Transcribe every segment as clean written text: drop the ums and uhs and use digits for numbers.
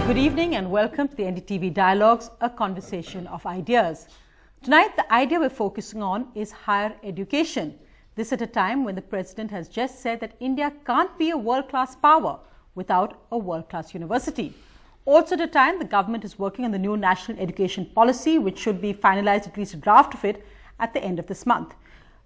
Good evening and welcome to the NDTV Dialogues, a conversation of ideas. Tonight, the idea we're focusing on is higher education. This at a time when the President has just said that India can't be a world-class power without a world-class university. Also at a time, the government is working on the new national education policy, which should be finalized, at least a draft of it, at the end of this month.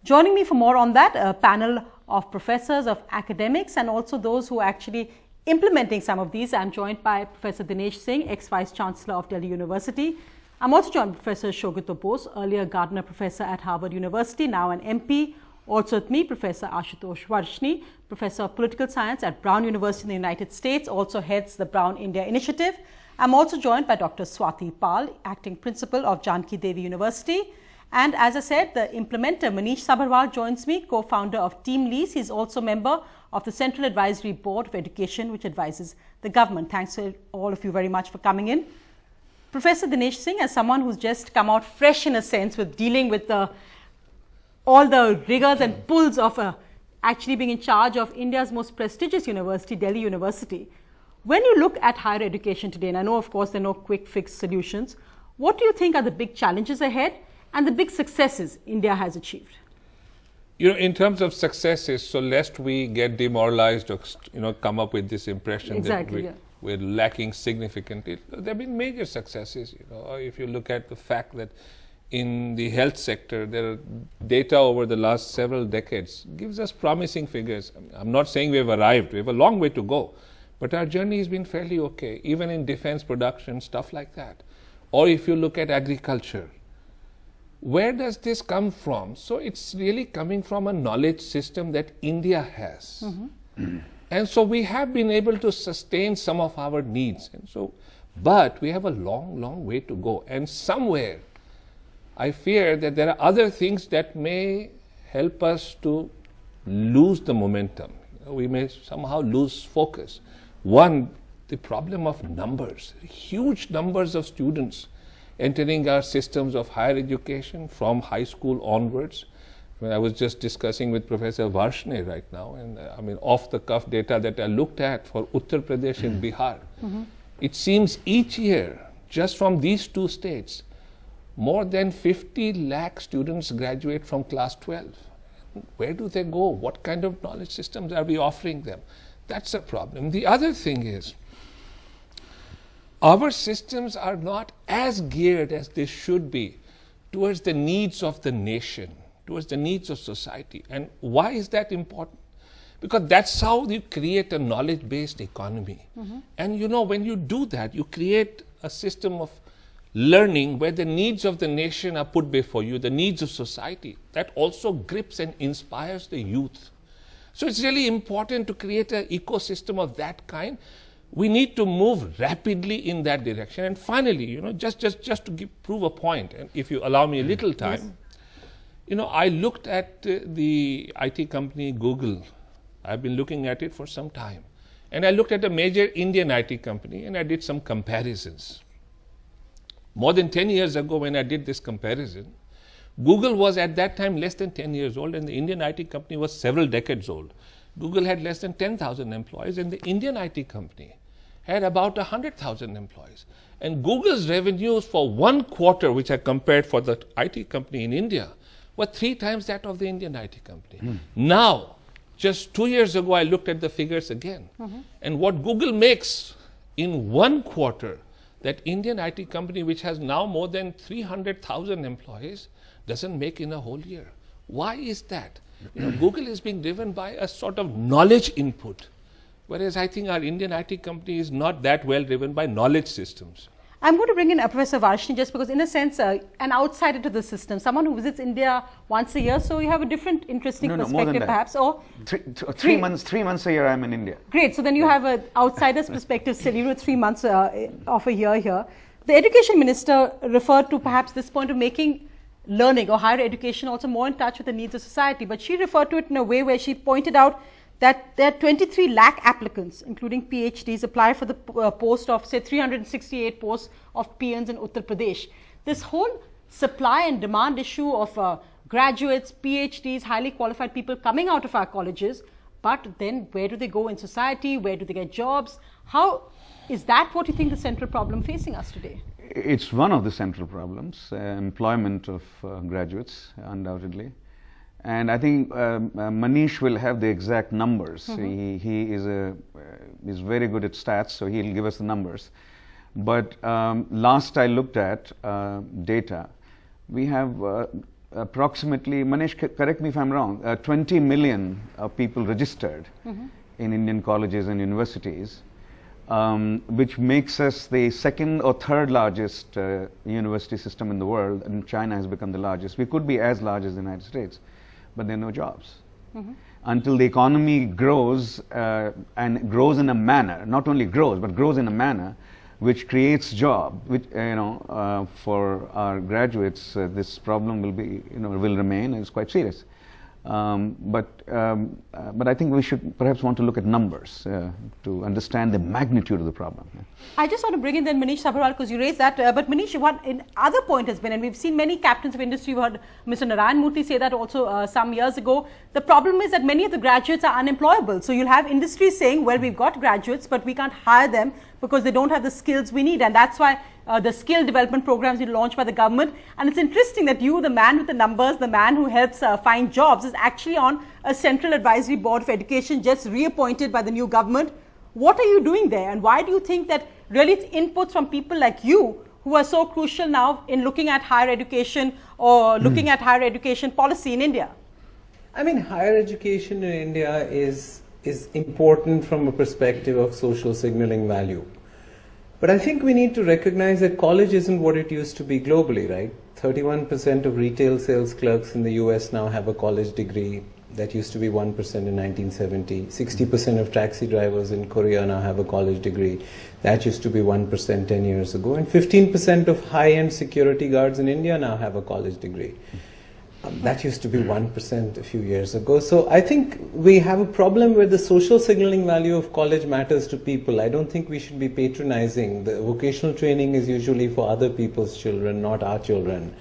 Joining me for more on that, a panel of professors, of academics, and also those who are actually implementing some of these. I'm joined by Professor Dinesh Singh, ex-Vice Chancellor of Delhi University. I'm also joined by Professor Shogita Bose, earlier Gardner Professor at Harvard University, now an MP. Also with me, Professor Ashutosh Varshni, Professor of Political Science at Brown University in the United States, also heads the Brown India Initiative. I'm also joined by Dr. Swati Pal, Acting Principal of Janki Devi University. And as I said, the implementer, Manish Sabharwal, joins me, co-founder of Team Lease. He's also member of the Central Advisory Board of Education, which advises the government. Thanks to all of you very much for coming in. Professor Dinesh Singh, as someone who's just come out fresh in a sense with dealing with all the rigors and pulls of actually being in charge of India's most prestigious university, Delhi University. When you look at higher education today, and I know of course there are no quick fix solutions, what do you think are the big challenges ahead and the big successes India has achieved? You know, in terms of successes, so lest we get demoralized or, come up with this impression that we're lacking significantly, there have been major successes. If you look at the fact that in the health sector, there are data over the last several decades gives us promising figures. I'm not saying we've arrived, we have a long way to go, but our journey has been fairly okay, even in defense production, stuff like that. Or if you look at agriculture, where does this come from? So it's really coming from a knowledge system that India has. Mm-hmm. And so we have been able to sustain some of our needs. But we have a long, long way to go. And somewhere, I fear that there are other things that may help us to lose the momentum. We may somehow lose focus. One, the problem of numbers, huge numbers of students entering our systems of higher education from high school onwards. I was just discussing with Professor Varshni right now, and off the cuff data that I looked at for Uttar Pradesh and Bihar. Mm-hmm. It seems each year, just from these two states, more than 50 lakh students graduate from class 12. Where do they go? What kind of knowledge systems are we offering them? That's a problem. The other thing is, our systems are not as geared as they should be towards the needs of the nation, towards the needs of society. And why is that important? Because that's how you create a knowledge-based economy. Mm-hmm. And when you do that, you create a system of learning where the needs of the nation are put before you, the needs of society. That also grips and inspires the youth. So it's really important to create an ecosystem of that kind. We need to move rapidly in that direction. And finally, just to prove a point, and if you allow me a little time, yes. I looked at the IT company Google. I've been looking at it for some time. And I looked at a major Indian IT company and I did some comparisons. More than 10 years ago when I did this comparison, Google was at that time less than 10 years old and the Indian IT company was several decades old. Google had less than 10,000 employees and the Indian IT company had about 100,000 employees. And Google's revenues for one quarter, which I compared for the IT company in India, were 3 times that of the Indian IT company. Now, just 2 years ago, I looked at the figures again. Mm-hmm. And what Google makes in one quarter, that Indian IT company, which has now more than 300,000 employees, doesn't make in a whole year. Why is that? Google is being driven by a sort of knowledge input. Whereas I think our Indian IT company is not that well driven by knowledge systems. I'm going to bring in Professor Varshni just because in a sense, an outsider to the system, someone who visits India once a year, so you have a different interesting perspective perhaps. Or three months a year I'm in India. Great, so then you have an outsider's perspective still, even with 3 months of a year here. The education minister referred to perhaps this point of making learning or higher education also more in touch with the needs of society, but she referred to it in a way where she pointed out that there are 23 lakh applicants, including PhDs, apply for the post of, say, 368 posts of PNs in Uttar Pradesh. This whole supply and demand issue of graduates, PhDs, highly qualified people coming out of our colleges but then where do they go in society? Where do they get jobs? How is that what you think the central problem facing us today? It's one of the central problems, employment of graduates, undoubtedly. And I think Manish will have the exact numbers. He is very good at stats, so he'll give us the numbers. But last I looked at data, we have approximately, Manish, correct me if I'm wrong, 20 million people registered in Indian colleges and universities, which makes us the second or third largest university system in the world, and China has become the largest. We could be as large as the United States, but there are no jobs. Until the economy grows and grows in a manner, not only grows, but grows in a manner which creates job, which, for our graduates, this problem will remain, and it's quite serious. But I think we should perhaps want to look at numbers to understand the magnitude of the problem. I just want to bring in then Manish Sabharwal, because you raised that. But Manish, one other point has been, and we've seen many captains of industry, we heard Mr. Narayan Murthy say that also some years ago, the problem is that many of the graduates are unemployable. So you'll have industry saying, well, we've got graduates, but we can't hire them because they don't have the skills we need. And that's why the skill development programs are launched by the government. And it's interesting that you, the man with the numbers, the man who helps find jobs, is actually on a central advisory board for education, just reappointed by the new government. What are you doing there? And why do you think that really it's inputs from people like you who are so crucial now in looking at higher education or looking at higher education policy in India? I mean, higher education in India is important from a perspective of social signaling value. But I think we need to recognize that college isn't what it used to be globally, right? 31% of retail sales clerks in the US now have a college degree. That used to be 1% in 1970. 60% of taxi drivers in Korea now have a college degree. That used to be 1% 10 years ago. And 15% of high-end security guards in India now have a college degree. That used to be 1% a few years ago. So I think we have a problem where the social signaling value of college matters to people. I don't think we should be patronizing. The vocational training is usually for other people's children, not our children.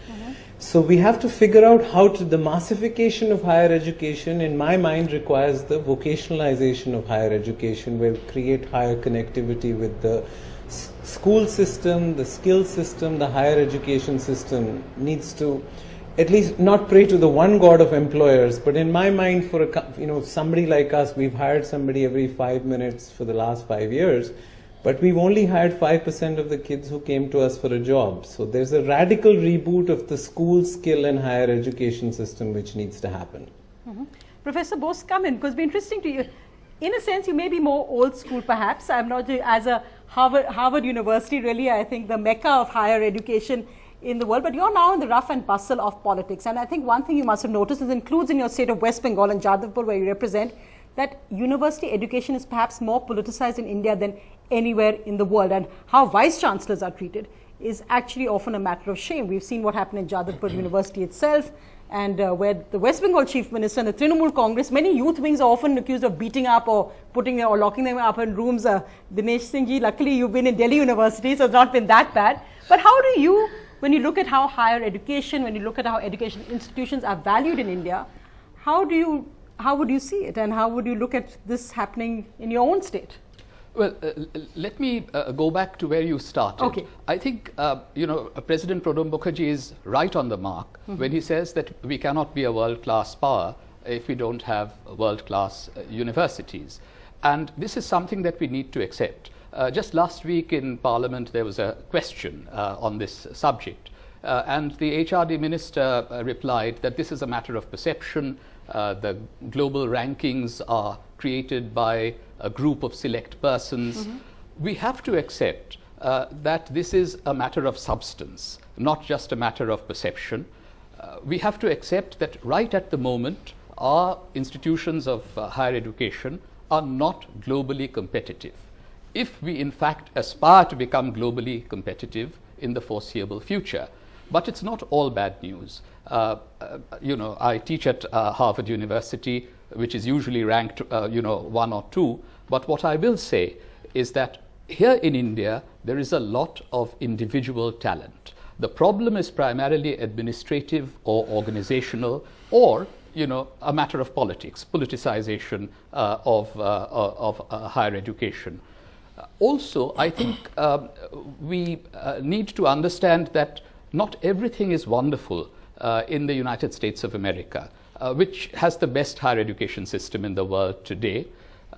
So we have to figure out how to, the massification of higher education, in my mind, requires the vocationalization of higher education, where we create higher connectivity with the school system, the skill system. The higher education system needs to at least not pray to the one god of employers, but in my mind, for somebody like us, we've hired somebody every 5 minutes for the last 5 years, but we've only hired 5% of the kids who came to us for a job. So there's a radical reboot of the school, skill and higher education system which needs to happen. Professor Bose, come in, because it'll be interesting to you. In a sense, you may be more old school perhaps. I'm not, as a Harvard University, really, I think the mecca of higher education in the world, but you're now in the rough and bustle of politics. And I think one thing you must have noticed, is includes in your state of West Bengal and Jadavpur, where you represent, that university education is perhaps more politicized in India than anywhere in the world. And how vice chancellors are treated is actually often a matter of shame. We've seen what happened in Jadavpur University itself, and where the West Bengal Chief Minister and the Trinamool Congress, many youth wings are often accused of beating up or locking them up in rooms. Dinesh Singh ji, luckily you've been in Delhi University, so it's not been that bad. But how do you, when you look at how higher education, when you look at how education institutions are valued in India, how would you see it, and how would you look at this happening in your own state? Well, let me go back to where you started. Okay. I think, President Pranab Mukherjee is right on the mark when he says that we cannot be a world-class power if we don't have world-class universities. And this is something that we need to accept. Just last week in Parliament, there was a question on this subject. And the HRD minister replied that this is a matter of perception. The global rankings are created by a group of select persons. We have to accept that this is a matter of substance, not just a matter of perception. We have to accept that right at the moment, our institutions of higher education are not globally competitive. If we in fact aspire to become globally competitive in the foreseeable future. But it's not all bad news. I teach at Harvard University, which is usually ranked, 1 or 2. But what I will say is that here in India, there is a lot of individual talent. The problem is primarily administrative or organizational, or a matter of politics, politicization of higher education. Also, I think we need to understand that not everything is wonderful in the United States of America, which has the best higher education system in the world today.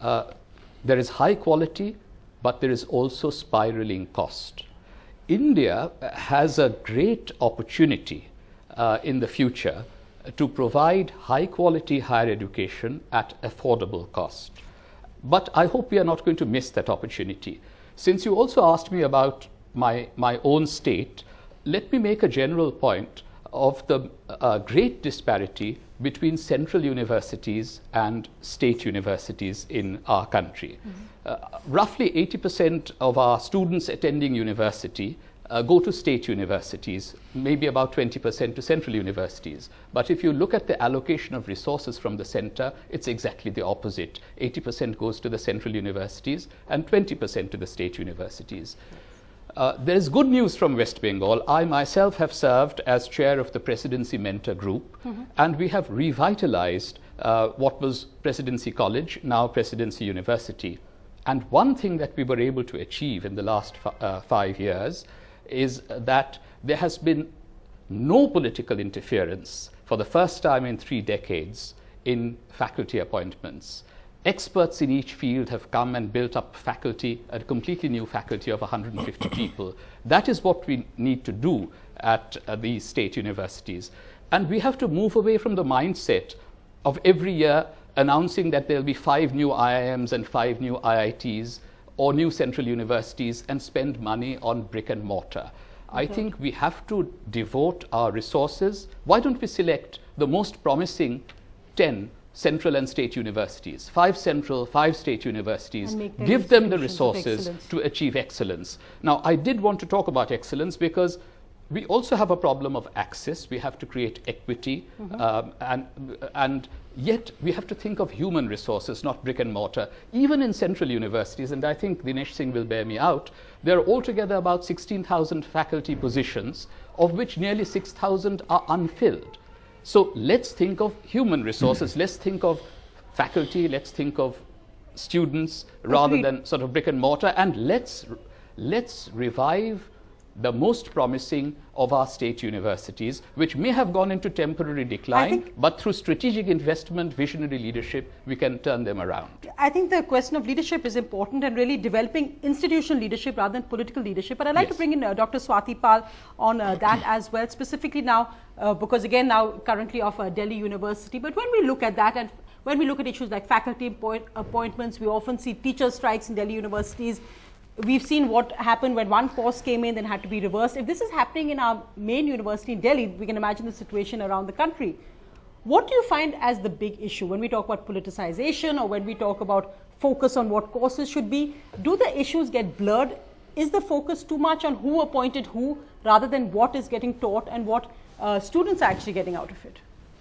There is high quality, but there is also spiraling cost. India has a great opportunity in the future to provide high quality higher education at affordable cost. But I hope we are not going to miss that opportunity. Since you also asked me about my own state, let me make a general point of the great disparity between central universities and state universities in our country. Roughly 80% of our students attending university go to state universities, maybe about 20% to central universities. But if you look at the allocation of resources from the center, it's exactly the opposite. 80% goes to the central universities and 20% to the state universities. There is good news from West Bengal. I myself have served as chair of the Presidency Mentor Group, and we have revitalized what was Presidency College, now Presidency University. And one thing that we were able to achieve in the last 5 years is that there has been no political interference for the first time in 3 decades in faculty appointments. Experts in each field have come and built up faculty, a completely new faculty of 150 people. That is what we need to do at these state universities. And we have to move away from the mindset of every year announcing that there will be 5 new IIMs and 5 new IITs or new central universities and spend money on brick and mortar. I think we have to devote our resources. Why don't we select the most promising 10 central and state universities, 5 central, 5 state universities, give them the resources to achieve excellence. Now, I did want to talk about excellence because we also have a problem of access. We have to create equity, and yet we have to think of human resources, not brick and mortar. Even in central universities, and I think Dinesh Singh will bear me out, there are altogether about 16,000 faculty positions, of which nearly 6,000 are unfilled. So let's think of human resources, let's think of faculty, let's think of students rather than sort of brick and mortar, and let's revive the most promising of our state universities, which may have gone into temporary decline, but through strategic investment, visionary leadership, we can turn them around. I think the question of leadership is important and really developing institutional leadership rather than political leadership. But I'd like to bring in Dr. Swati Pal on that as well, specifically now, because again now currently of Delhi University. But when we look at that and when we look at issues like faculty appointments, we often see teacher strikes in Delhi universities. We've seen what happened when one course came in, then had to be reversed. If this is happening in our main university in Delhi, we can imagine the situation around the country. What do you find as the big issue when we talk about politicization or when we talk about focus on what courses should be? Do the issues get blurred? Is the focus too much on who appointed who rather than what is getting taught and what students are actually getting out of it?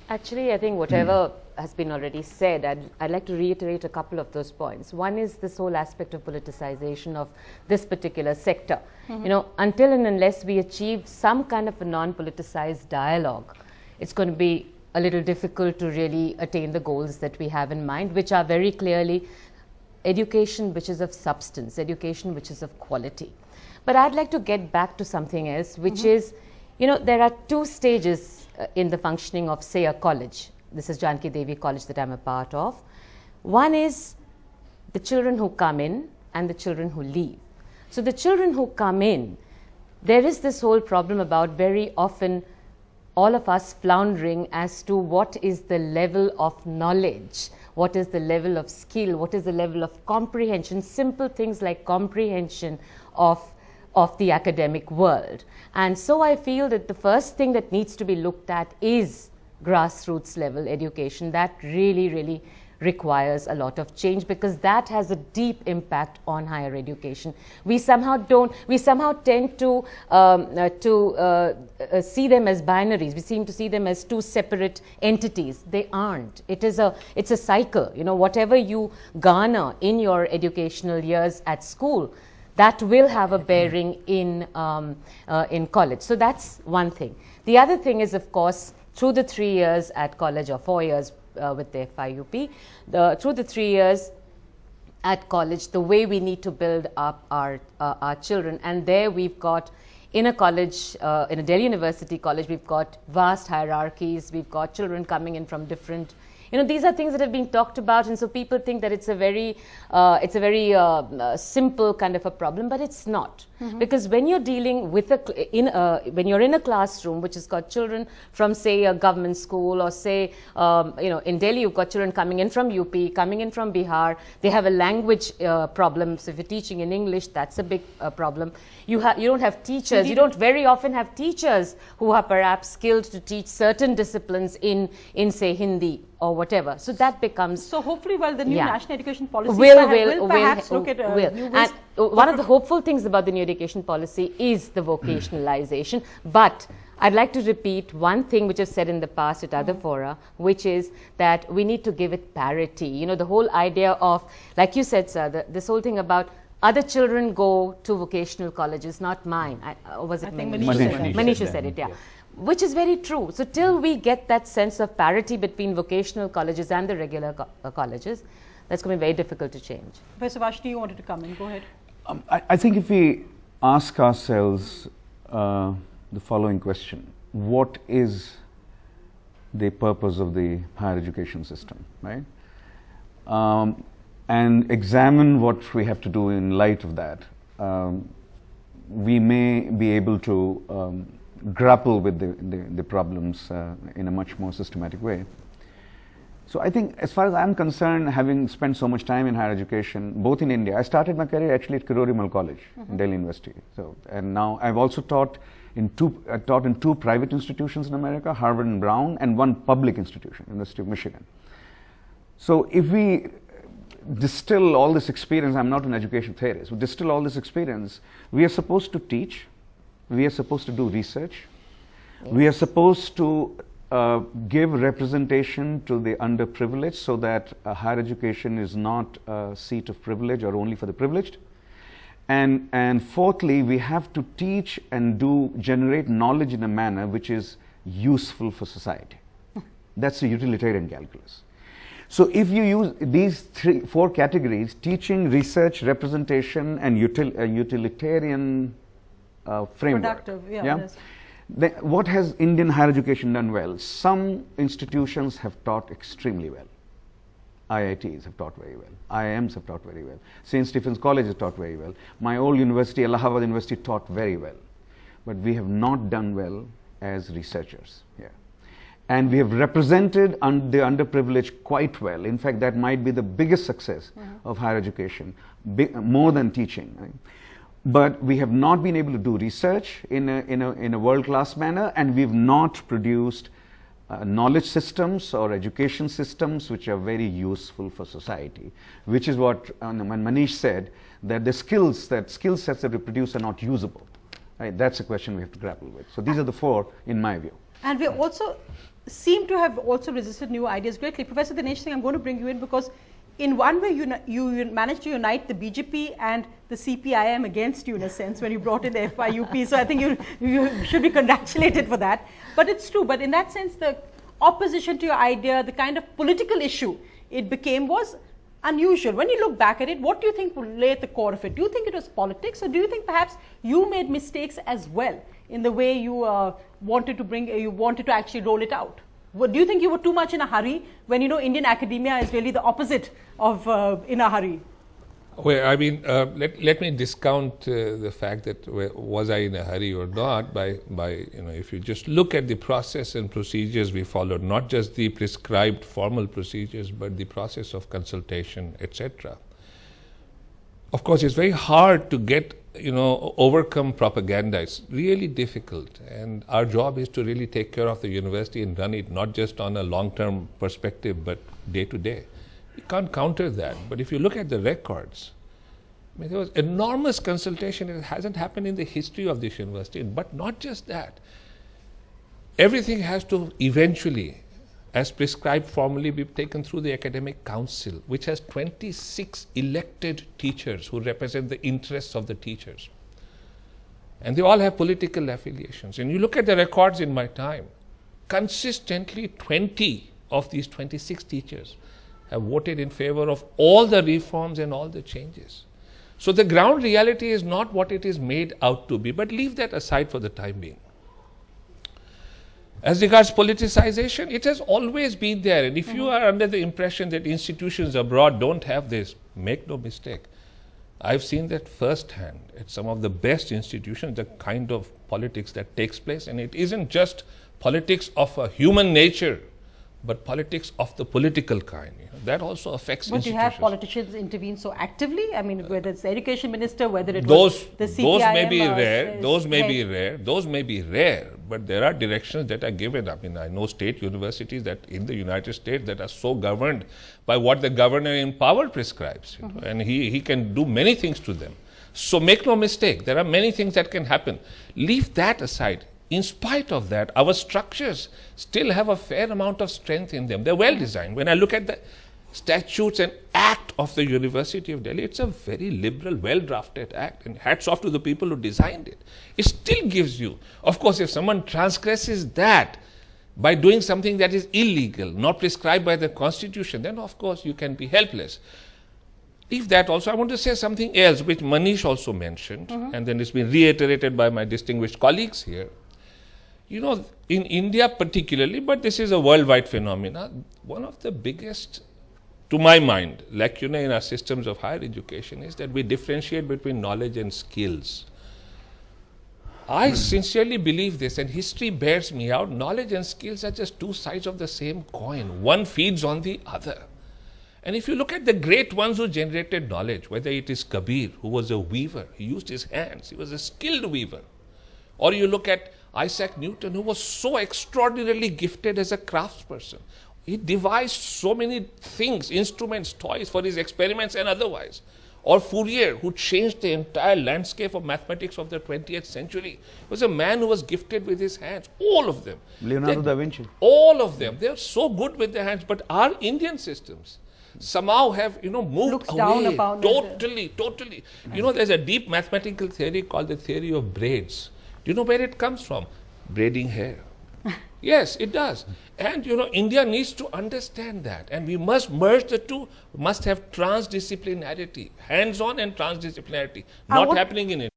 Actually, I think whatever has been already said, I'd like to reiterate a couple of those points. One is this whole aspect of politicization of this particular sector. You know, until and unless we achieve some kind of a non-politicized dialogue, it's going to be a little difficult to really attain the goals that we have in mind, which are very clearly education which is of substance, education which is of quality. But I'd like to get back to something else, which is, you know, there are 2 stages in the functioning of, say, a college. This is Janki Devi College that I'm a part of. One is the children who come in and the children who leave. So the children who come in, there is this whole problem about very often all of us floundering as to what is the level of knowledge, what is the level of skill, what is the level of comprehension, simple things like comprehension of the academic world. And so I feel that the first thing that needs to be looked at is grassroots level education. That really requires a lot of change because that has a deep impact on higher education. We somehow tend to see them as binaries. We seem to see them as 2 separate entities. They aren't. It's a cycle. You know, whatever you garner in your educational years at school, that will have a bearing in college. So that's one thing. The other thing is, of course, through the 3 years at college, or 4 years with the FIUP, through the 3 years at college, the way we need to build up our children. And there we've got, in a college, in a Delhi University college, we've got vast hierarchies, we've got children coming in from different, these are things that have been talked about, and so people think that it's a very simple kind of a problem, but it's not. Because when you're dealing with when you're in a classroom which has got children from, say, a government school, or say, in Delhi you've got children coming in from UP, coming in from Bihar, they have a language problem. So if you're teaching in English, that's a big problem. You don't have teachers. You don't very often have teachers who are perhaps skilled to teach certain disciplines in say, Hindi or whatever. So that becomes... So hopefully, the new national education policy will perhaps look at new ways. And one of the hopeful things about the new education policy is the vocationalization. But I'd like to repeat one thing which I've said in the past at other fora, which is that we need to give it parity. The whole idea of, like you said, sir, this whole thing about other children go to vocational colleges, not mine. Was it Manisha said it, yeah. Which is very true. So till we get that sense of parity between vocational colleges and the regular colleges, that's going to be very difficult to change. Professor Vashni, you wanted to come in. Go ahead. I think if we ask ourselves the following question, what is the purpose of the higher education system, right? And examine what we have to do in light of that, we may be able to grapple with the problems in a much more systematic way. So I think, as far as I'm concerned, having spent so much time in higher education, both in India, I started my career actually at Kirori College in Delhi University. So, and now I've also taught in two private institutions in America, Harvard and Brown, and one public institution, University of Michigan. So if we distill all this experience, I'm not an education theorist, we distill all this experience, we are supposed to teach, we are supposed to do research, we are supposed to give representation to the underprivileged, so that higher education is not a seat of privilege or only for the privileged. And fourthly, we have to teach and generate knowledge in a manner which is useful for society. That's the utilitarian calculus. So if you use these four categories, teaching, research, representation, and utilitarian framework. Productive, yeah. What has Indian higher education done well? Some institutions have taught extremely well. IITs have taught very well. IIMs have taught very well. St. Stephen's College has taught very well. My old university, Allahabad University, taught very well. But we have not done well as researchers here. And we have represented the underprivileged quite well. In fact, that might be the biggest success of higher education, more than teaching. Right? But we have not been able to do research in a world-class manner, and we've not produced knowledge systems or education systems which are very useful for society, which is what Manish said, that the skill sets that we produce are not usable. Right? That's a question we have to grapple with. So these are the four, in my view. And we also seem to have also resisted new ideas greatly. Professor Dinesh Singh, I'm going to bring you in, because in one way you managed to unite the BJP and the CPIM against you, in a sense, when you brought in the FIUP. So I think you should be congratulated for that. But it's true. But in that sense, the opposition to your idea, the kind of political issue it became, was unusual. When you look back at it, what do you think lay at the core of it? Do you think it was politics, or do you think perhaps you made mistakes as well in the way you wanted to actually roll it out? Do you think you were too much in a hurry, when Indian academia is really the opposite of in a hurry? Well, I mean, let me discount the fact that was I in a hurry or not by if you just look at the process and procedures we followed, not just the prescribed formal procedures, but the process of consultation, etc. Of course, it's very hard to get overcome propaganda. It's really difficult, and our job is to really take care of the university and run it not just on a long-term perspective, but day to day. You can't counter that. But if you look at the records, I mean, there was enormous consultation. It hasn't happened in the history of this university. But not just that. Everything has to eventually, as prescribed formally, be taken through the academic council, which has 26 elected teachers who represent the interests of the teachers. And they all have political affiliations. And you look at the records in my time, consistently 20 of these 26 teachers have voted in favor of all the reforms and all the changes. So the ground reality is not what it is made out to be, but leave that aside for the time being. As regards politicization, it has always been there. And if you are under the impression that institutions abroad don't have this, make no mistake. I've seen that firsthand at some of the best institutions, the kind of politics that takes place. And it isn't just politics of a human nature, but politics of the political kind. That also affects but institutions. But you have politicians intervene so actively? I mean, whether it's the education minister, whether it was the CPIM. Those may be rare, those may be rare, but there are directions that are given. I mean, I know state universities that in the United States that are so governed by what the governor in power prescribes, and he can do many things to them. So make no mistake, there are many things that can happen. Leave that aside. In spite of that, our structures still have a fair amount of strength in them. They're well designed. When I look at the statutes and act of the University of Delhi, it's a very liberal, well-drafted act, and hats off to the people who designed it. It still gives you, of course, if someone transgresses that by doing something that is illegal, not prescribed by the Constitution, then of course you can be helpless. Leave that also. I want to say something else, which Manish also mentioned, and then it's been reiterated by my distinguished colleagues here. You know, in India particularly, but this is a worldwide phenomenon, one of the biggest, to my mind, lacunae in our systems of higher education is that we differentiate between knowledge and skills. I sincerely believe this, and history bears me out. Knowledge and skills are just two sides of the same coin. One feeds on the other. And if you look at the great ones who generated knowledge, whether it is Kabir, who was a weaver, he used his hands, he was a skilled weaver. Or you look at Isaac Newton, who was so extraordinarily gifted as a craftsperson. He devised so many things, instruments, toys for his experiments and otherwise. Or Fourier, who changed the entire landscape of mathematics of the 20th century. He was a man who was gifted with his hands. All of them. Leonardo da Vinci. All of them. They are so good with their hands. But our Indian systems somehow have, moved away. Totally. There's a deep mathematical theory called the theory of braids. Do you know where it comes from? Braiding hair. Yes, it does. And, India needs to understand that. And we must merge the two. We must have transdisciplinarity, hands-on and transdisciplinarity. Not happening in India.